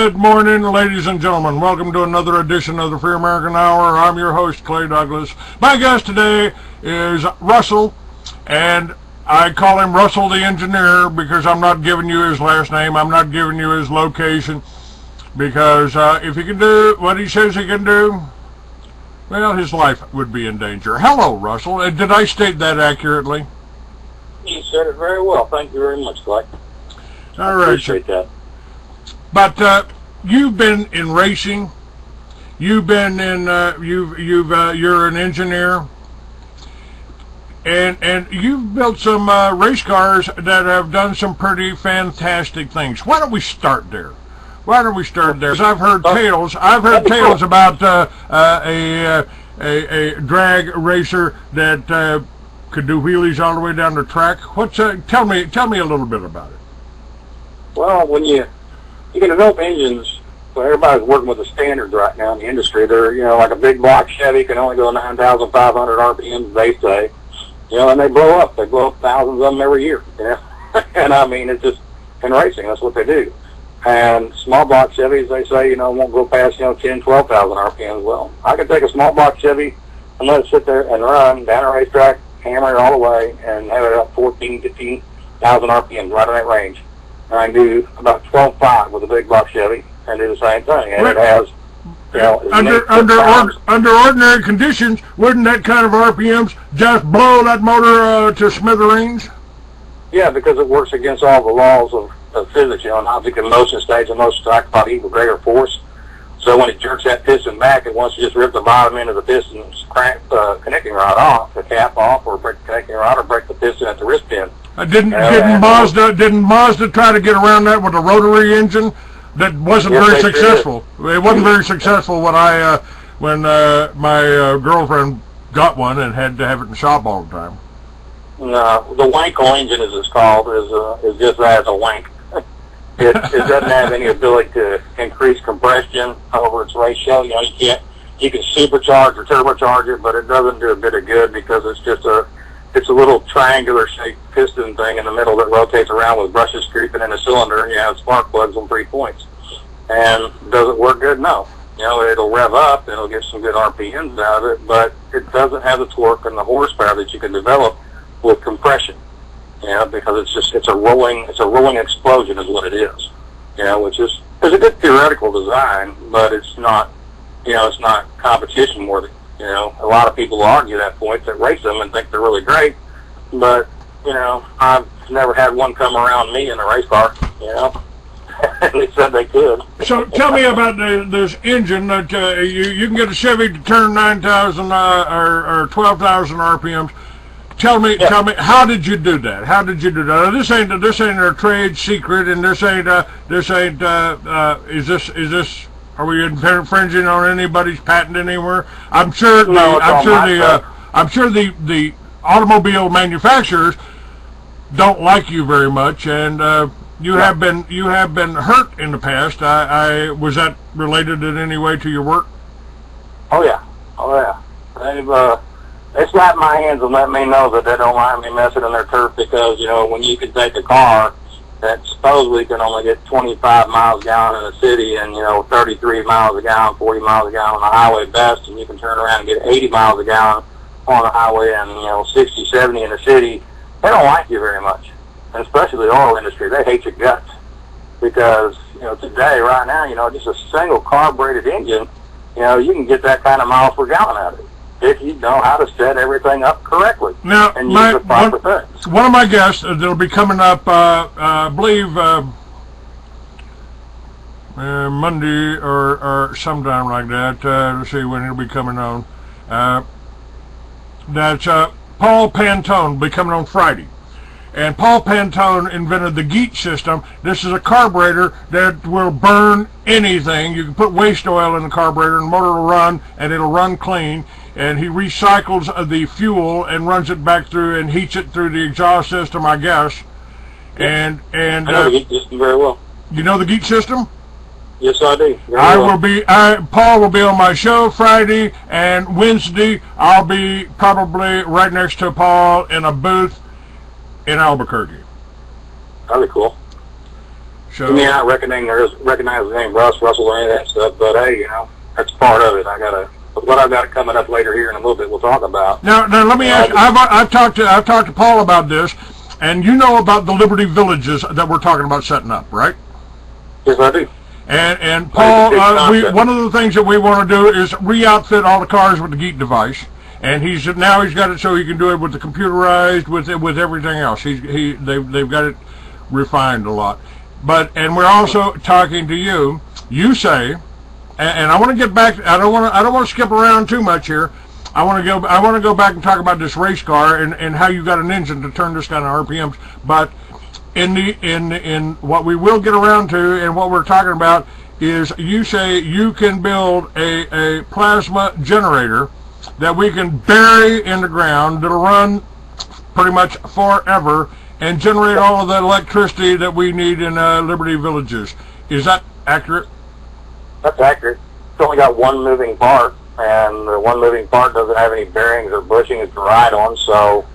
Good morning, ladies and gentlemen. Welcome to another edition of the Free American Hour. I'm your host, Clay Douglas. My guest today is Russell, and I call him Russell the Engineer because I'm not giving you his last name. I'm not giving you his location because if he can do what he says he can do, well, his life would be in danger. Hello, Russell. Did I state that accurately? You said it very well. Thank you very much, Clay. All right. Appreciate that. But you've been in racing. You've been in. You're an engineer, and you've built some race cars that have done some pretty fantastic things. Why don't we start there? Why don't we start there? 'Cause I've heard tales. I've heard tales about a drag racer that could do wheelies all the way down the track. Tell me a little bit about it. Well, when you can develop engines, so everybody's working with the standards right now in the industry. They're, like a big block Chevy can only go 9,500 RPMs, they say. And they blow up. They blow up thousands of them every year. And I mean, it's just in racing, that's what they do. And small block Chevys, they say, won't go past, 10, 12,000 RPMs. Well, I can take a small block Chevy and let it sit there and run down a racetrack, hammer it all the way, and have it up 14, 15,000 RPMs right in that range. And I can do about 12.5 with a big block Chevy and do the same thing. And it has, under ordinary conditions, wouldn't that kind of RPMs just blow that motor to smithereens? Yeah, because it works against all the laws of physics. An object in motion stays in motion to equal greater force. So when it jerks that piston back, it wants to just rip the bottom end of the piston's connecting rod off, the cap off, or break the connecting rod, or break the piston at the wrist pin. Didn't Mazda try to get around that with a rotary engine that wasn't very successful? It wasn't very successful when my girlfriend got one and had to have it in the shop all the time. No, the Wankel engine, as it's called, is just that, it's a wank. It doesn't have any ability to increase compression over its ratio. You can supercharge or turbocharge it, but it doesn't do a bit of good because it's just it's a little triangular shaped piston thing in the middle that rotates around with brushes creeping in a cylinder, and you have spark plugs on 3 points. And does it work good? No. It'll rev up and it'll get some good RPMs out of it, but it doesn't have the torque and the horsepower that you can develop with compression. Because it's a rolling explosion is what it is. Which is a good theoretical design, but it's not competition worthy. A lot of people argue that point that race them and think they're really great, but I've never had one come around me in a race car. And they said they could. So tell me about this engine that you can get a Chevy to turn 9,000 or 12,000 RPMs. Tell me, how did you do that? How did you do that? This ain't a trade secret, and this ain't. Are we infringing on anybody's patent anywhere? I'm sure the automobile manufacturers don't like you very much, and you have been hurt in the past. Was that related in any way to your work? Oh yeah. They slapped my hands and let me know that they don't mind me messing in their turf because, when you can take a car that supposedly can only get 25 miles a gallon in the city and, 33 miles a gallon, 40 miles a gallon on the highway best, and you can turn around and get 80 miles a gallon on the highway and, 60, 70 in the city, they don't like you very much. And especially the oil industry, they hate your guts. Because, today, right now, just a single carbureted engine, you can get that kind of miles per gallon out of it, if you know how to set everything up correctly. Now, and use the proper things. One of my guests that'll be coming up, I believe, Monday or sometime like that. Let's see when he'll be coming on. That's Paul Pantone will be coming on Friday. And Paul Pantone invented the GEAT system. This is a carburetor that will burn anything. You can put waste oil in the carburetor and the motor will run, and it'll run clean. And he recycles the fuel and runs it back through and heats it through the exhaust system, I guess. And I know the GEAT system very well. You know the GEAT system? Yes, I do. Paul will be on my show Friday, and Wednesday I'll be probably right next to Paul in a booth in Albuquerque. That'd be cool. You may not recognize the name Russell or any of that stuff, but hey, you know, that's part of it. What I've got coming up later here in a little bit, we'll talk about. Now let me ask you. I've talked to Paul about this, and you know about the Liberty Villages that we're talking about setting up, right? Yes, I do. And Paul, one of the things that we want to do is re-outfit all the cars with the Geek device, and he's got it so he can do it with the computerized, with everything else. They've got it refined a lot. And we're also talking to you. You say, and I want to get back. I don't want to skip around too much here. I want to go back and talk about this race car and how you got an engine to turn this kind of RPMs. But in what we will get around to and what we're talking about is, you say you can build a plasma generator that we can bury in the ground that'll run pretty much forever and generate all of that electricity that we need in Liberty Villages. Is that accurate? That's accurate. It's only got one moving part, and the one moving part doesn't have any bearings or bushings to ride on, so,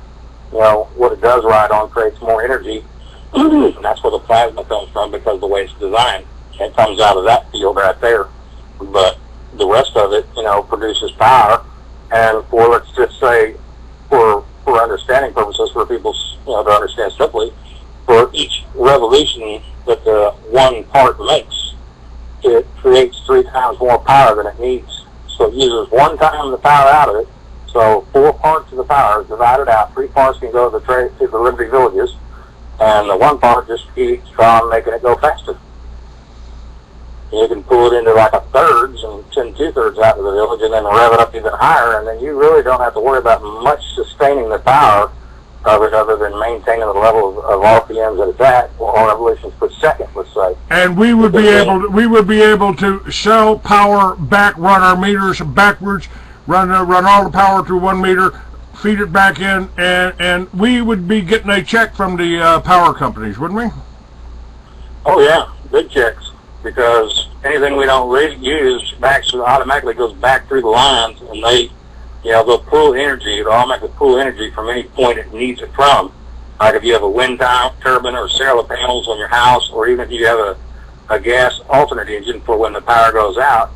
you know, what it does ride on creates more energy, and that's where the plasma comes from, because of the way it's designed. It comes out of that field right there. But the rest of it, you know, produces power, and for, let's just say, for understanding purposes, for people, you know, to understand simply, for each revolution that the one part makes, it creates 3 times more power than it needs. So it uses 1 time the power out of it. So 4 parts of the power is divided out. 3 parts can go to the Liberty Villages, and the 1 part just keeps on making it go faster. You can pull it into like a thirds and send 2/3 out to the village, and then rev it up even higher, and then you really don't have to worry about much sustaining the power of it, other than maintaining the level of RPMs that it's at, or revolutions per second, let's say. And we would be able to sell power back, run our meters backwards, run all the power through 1 meter, feed it back in, and we would be getting a check from the power companies, wouldn't we? Oh yeah, big checks. Because anything we don't use automatically goes back through the lines, and they'll pull energy. It'll automatically pull energy from any point it needs it from. Like if you have a wind turbine or solar panels on your house, or even if you have a gas alternate engine for when the power goes out,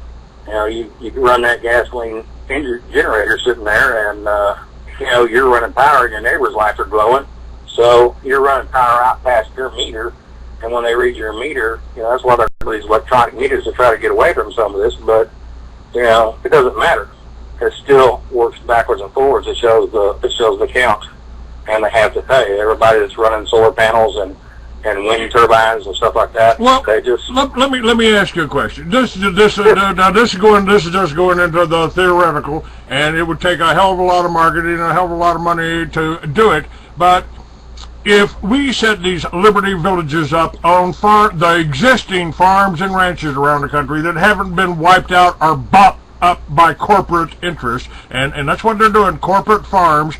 you know, you can run that gasoline generator sitting there, and you know, you're running power, and your neighbor's lights are glowing, so you're running power out past your meter. And when they read your meter, you know, that's why they're these electronic meters, to try to get away from some of this. But, you know, it doesn't matter. It still works backwards and forwards. It shows the count, and they have to pay. Everybody that's running solar panels and wind turbines and stuff like that. Well, they just let me ask you a question. This is just going into the theoretical, and it would take a hell of a lot of marketing and a hell of a lot of money to do it. But if we set these Liberty Villages up on the existing farms and ranches around the country that haven't been wiped out or bought up by corporate interests, and that's what they're doing, corporate farms.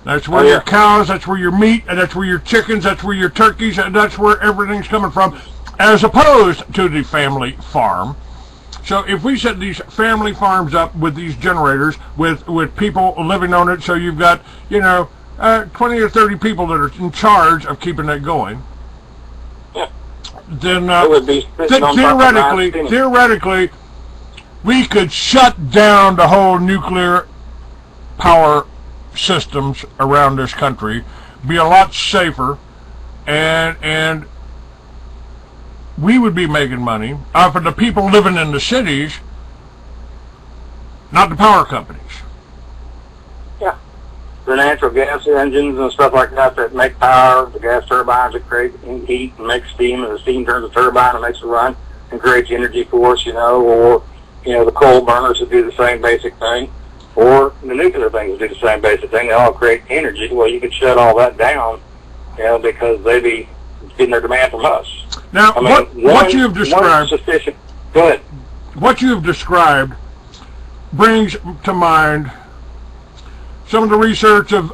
That's where your cows, that's where your meat, and that's where your chickens, that's where your turkeys, and that's where everything's coming from, as opposed to the family farm. So if we set these family farms up with these generators, with people living on it, so you've got, you know, 20 or 30 people that are in charge of keeping it going, then theoretically, we could shut down the whole nuclear power systems around this country, be a lot safer, and we would be making money for the people living in the cities, not the power companies. The natural gas engines and stuff like that make power, the gas turbines that create heat and make steam, and the steam turns the turbine and makes it run and creates energy for us, you know, or, you know, the coal burners that do the same basic thing, or the nuclear things that do the same basic thing. They all create energy. Well, you could shut all that down, you know, because they'd be getting their demand from us. Now, I mean, what you have described, sufficient. Go ahead. What you have described brings to mind some of the research of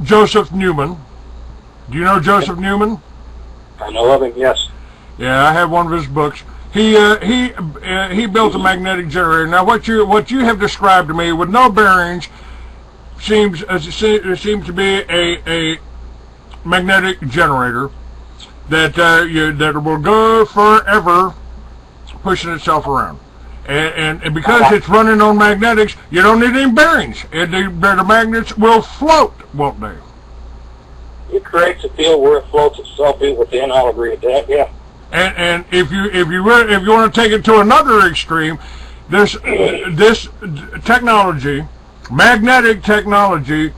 Joseph Newman. Do you know Joseph Newman? I know of him, yes. Yeah, I have one of his books. He built a magnetic generator. Now, what you have described to me with no bearings seems to be a magnetic generator. that that will go forever pushing itself around. And because it's running on magnetics, you don't need any bearings. The magnets will float, won't they? It creates a field where it floats itself in within. I'll agree with that. Yeah. And if you want to take it to another extreme, this technology, magnetic technology,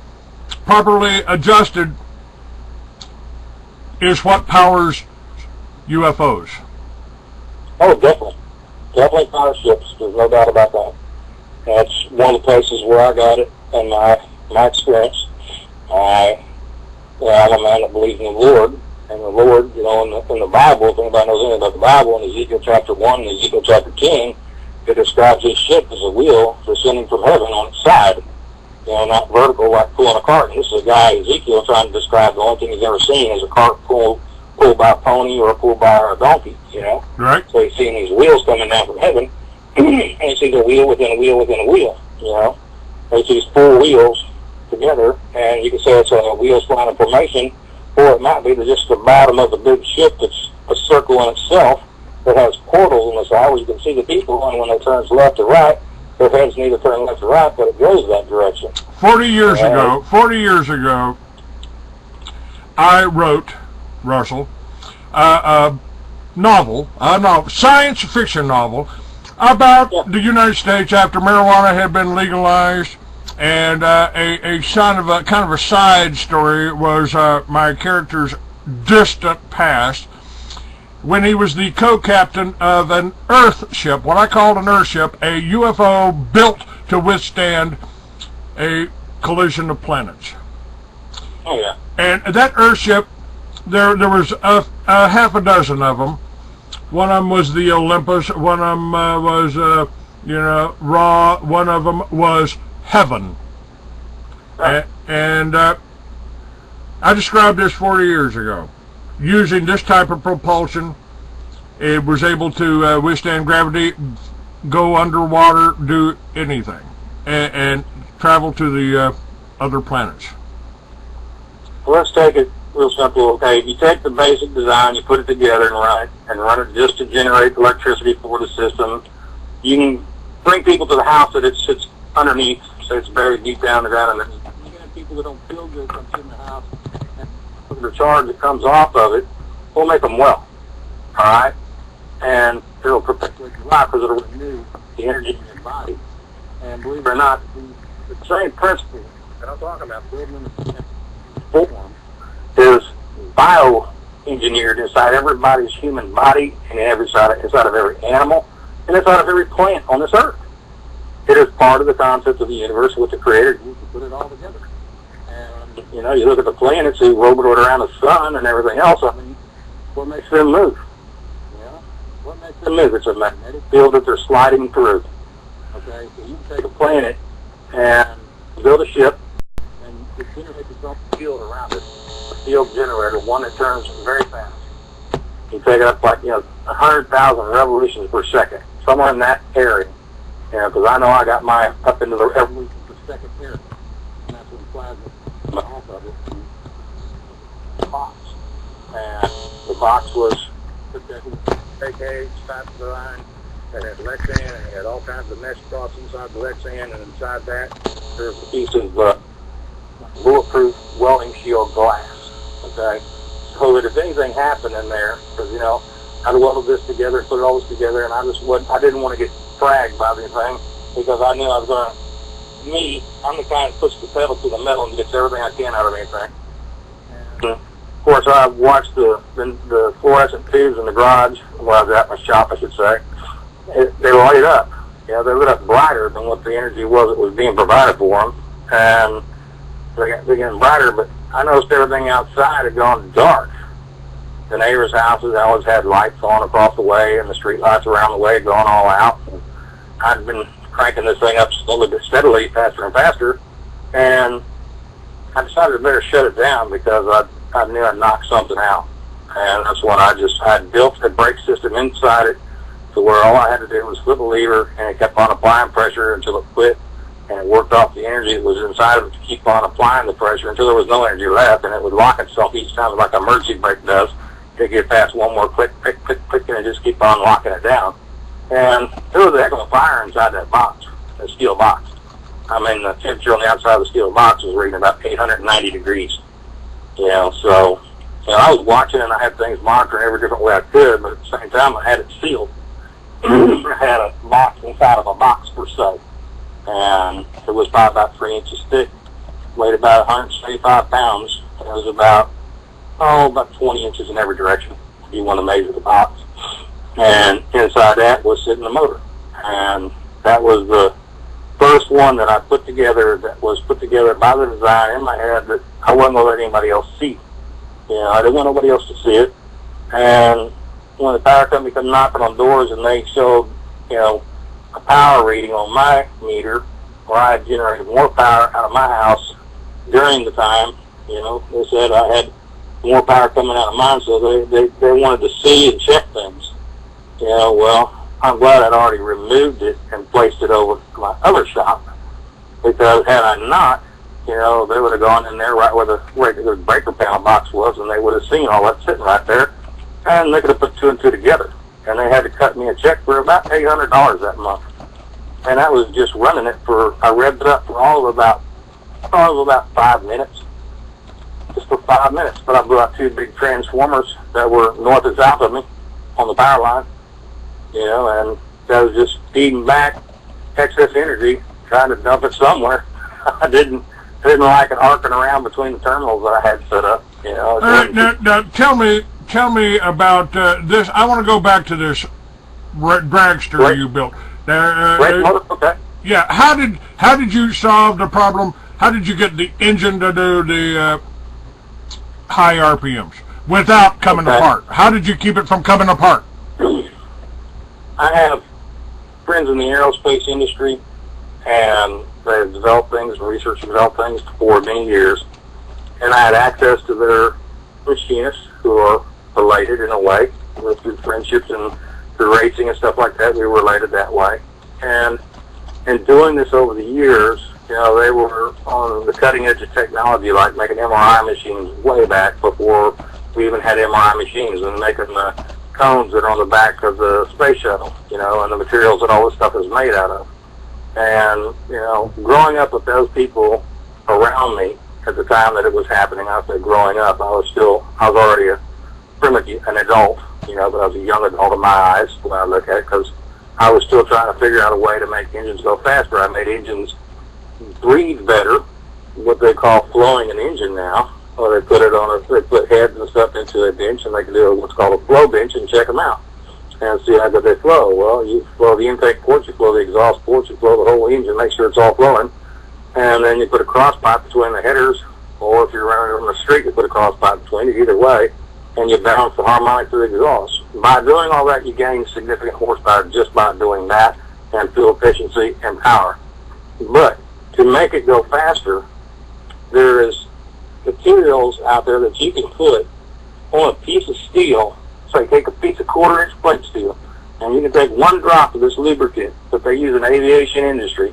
properly adjusted, is what powers UFOs. Oh, definitely. Definitely power ships. There's no doubt about that. That's one of the places where I got it in my experience. I'm a man that believes in the Lord. And the Lord, in the Bible, if anybody knows anything about the Bible, in Ezekiel chapter 1 and Ezekiel chapter 10, it describes his ship as a wheel descending from heaven on its side. Not vertical like pulling a cart. This is a guy, Ezekiel, trying to describe the only thing he's ever seen is a cart pulled by a pony or pulled by a donkey, Right. So he's seeing these wheels coming down from heaven, and he sees a wheel within a wheel within a wheel, He sees four wheels together, and you can say it's a wheel spline of formation, or it might be just the bottom of the big ship that's a circle in itself that has portals on the side where you can see the people, and when it turns left or right, their heads neither turn left or right, but it goes that direction. 40 years ago, I wrote, Russell, a science fiction novel about the United States after marijuana had been legalized, and a kind of a side story was my character's distant past, when he was the co-captain of an Earth ship, what I called an Earth ship, a UFO built to withstand a collision of planets. Oh, yeah. And that Earth ship, there was a half a dozen of them. One of them was the Olympus, one of them was, Ra, one of them was Heaven. Right. And I described this 40 years ago. Using this type of propulsion, it was able to withstand gravity, go underwater, do anything, and travel to the other planets. Well, let's take it real simple. Okay, if you take the basic design, you put it together and run it just to generate electricity for the system, you can bring people to the house that it sits underneath, so it's buried deep down the ground, and you can have people that don't feel good come in the house, and the charge that comes off of it will make them well, all right? And it'll perpetuate your life because it'll renew the energy in your body. And believe it or not, the same principle that I'm talking about, building in the form, is bioengineered inside everybody's human body and inside of every animal and inside of every plant on this earth. It is part of the concept of the universe with the Creator. You can put it all together. And, you look at the planets who orbit around the sun and everything else. I mean, what makes them move? What makes them move? It's a magnetic field that they're sliding through. Okay, so you can take a planet and build a ship and generate its own field around it. A field generator, one that turns very fast. You take it up like 100,000 revolutions per second, somewhere in that area. Because I know I got mine up into the revolutions per second area, and that's when plasma comes off of it. The box, and the box was cage type design that had Lexan, and it had all kinds of mesh cross inside the Lexan, and inside that there was a piece of bulletproof welding shield glass. Okay, so that if anything happened in there, because I'd welded this together, put all this together, and I didn't want to get fragged by anything because I knew I was going to. I'm the kind that puts the pedal to the metal and gets everything I can out of anything. And, of course, I watched the fluorescent tubes in the garage, where I was at my shop, I should say. They light up. They lit up brighter than what the energy was that was being provided for them. And they're getting brighter, but I noticed everything outside had gone dark. The neighbors' houses always had lights on across the way, and the street lights around the way had gone all out. And I'd been cranking this thing up slowly but steadily, faster and faster, and I decided to better shut it down because I knew I'd knock something out. And that's when I built a brake system inside it to where all I had to do was flip a lever, and it kept on applying pressure until it quit, and it worked off the energy that was inside of it to keep on applying the pressure until there was no energy left, and it would lock itself each time like an emergency brake does. to get past one more click, click, click, click, and just keep on locking it down. And there was a heck of a fire inside that box, that steel box. I mean, the temperature on the outside of the steel box was reading about 890 degrees. You know, so I was watching and I had things monitoring every different way I could, but at the same time I had it sealed. I had a box inside of a box per se, and it was probably about 3 inches thick, weighed about 175 pounds. It was about 20 inches in every direction if you want to measure the box. And inside that was sitting the motor. And that was the first one that I put together that was put together by the design in my head that I wasn't going to let anybody else see. You know, I didn't want nobody else to see it. And when the power company come knocking on doors and they showed, you know, a power reading on my meter where I had generated more power out of my house during the time, you know, they said I had more power coming out of mine, so they wanted to see and check things. You know, well, I'm glad I'd already removed it and placed it over to my other shop, because had I not, you know, they would have gone in there right where the regular breaker panel box was, and they would have seen all that sitting right there, and they could have put two and two together. And they had to cut me a check for about $800 that month. And that was just running it for, I revved it up for all of about 5 minutes. Just for 5 minutes. But I blew out two big transformers that were north and south of me on the power line. You know, and that was just feeding back excess energy, trying to dump it somewhere. I didn't like it arcing around between the terminals that I had set up. You know. All right, now tell me about this. I want to go back to this dragster you built. Okay. Yeah. How did you solve the problem? How did you get the engine to do the high RPMs without coming apart? How did you keep it from coming apart? I have friends in the aerospace industry, and they've developed things, researched and developed things for many years. And I had access to their machinists who are related in a way, through friendships and through racing and stuff like that. We were related that way. And in doing this over the years, you know, they were on the cutting edge of technology, like making MRI machines way back before we even had MRI machines, and making the cones that are on the back of the space shuttle, you know, and the materials that all this stuff is made out of. And, you know, growing up with those people around me at the time that it was happening, I said growing up, I was already an adult, you know, but I was a young adult in my eyes when I look at it, because I was still trying to figure out a way to make engines go faster. I made engines breathe better, what they call flowing an engine now. Or they put heads and stuff into a bench, and they can do what's called a flow bench and check them out and see how good they flow. Well, you flow the intake ports, you flow the exhaust ports, you flow the whole engine, make sure it's all flowing, and then you put a cross pipe between the headers, or if you're running on the street, you put a cross pipe between it, either way, and you balance the harmonic to the exhaust. By doing all that, you gain significant horsepower just by doing that, and fuel efficiency and power. But to make it go faster, there is materials out there that you can put on a piece of steel. So you take a piece of 1/4 inch plate steel, and you can take one drop of this lubricant that they use in the aviation industry,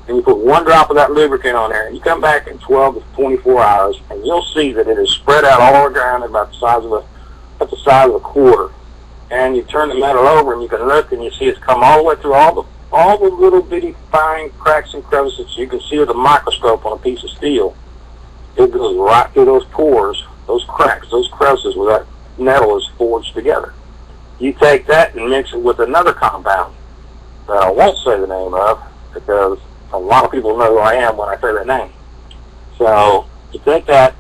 and you put one drop of that lubricant on there, and you come back in 12 to 24 hours, and you'll see that it is spread out all around about the size of a quarter. And you turn the metal over, and you can look, and you see it's come all the way through all the little bitty fine cracks and crevices you can see with a microscope on a piece of steel. It goes right through those pores, those cracks, those crevices where that metal is forged together. You take that and mix it with another compound that I won't say the name of, because a lot of people know who I am when I say that name. So you take that,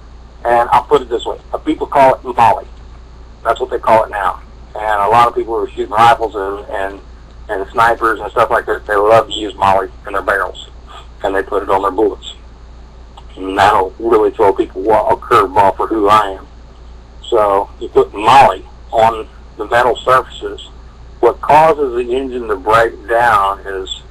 and I'll put it this way. People call it moly. That's what they call it now. And a lot of people who are shooting rifles and snipers and stuff like that, they love to use moly in their barrels, and they put it on their bullets. And that'll really throw people a curveball for who I am. So you put moly on the metal surfaces. What causes the engine to break down is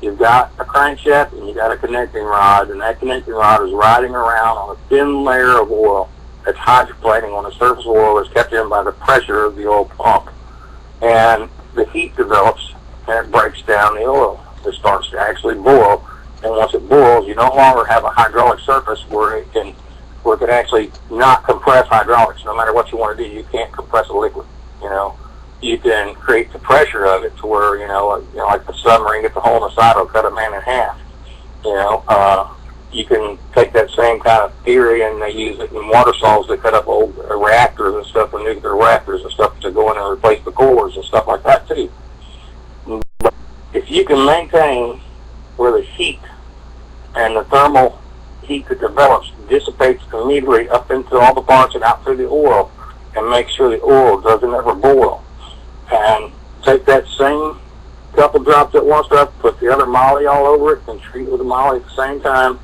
you've got a crankshaft and you've got a connecting rod, and that connecting rod is riding around on a thin layer of oil that's hydroplating on the surface of oil that's kept in by the pressure of the oil pump. And the heat develops and it breaks down the oil. It starts to actually boil. And once it boils, you no longer have a hydraulic surface where it can where it can actually not compress hydraulics. No matter what you want to do, you can't compress a liquid. You know, you can create the pressure of it to where, like the submarine gets a hole in the side, it'll cut a man in half. You can take that same kind of theory, and they use it in water saws to cut up old reactors and stuff, and nuclear reactors and stuff, to go in and replace the cores and stuff like that too. But if you can maintain where the heat and the thermal heat that develops dissipates immediately up into all the parts and out through the oil, and make sure the oil doesn't ever boil, and take that same couple drops at one stuff, put the other moly all over it, and treat it with the moly at the same time.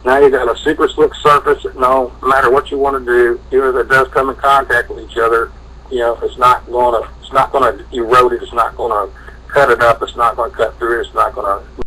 Now you got a super slick surface that no matter what you want to do, either that does come in contact with each other, it's not going to erode it, it's not going to cut it up, it's not going to cut through it, it's not going to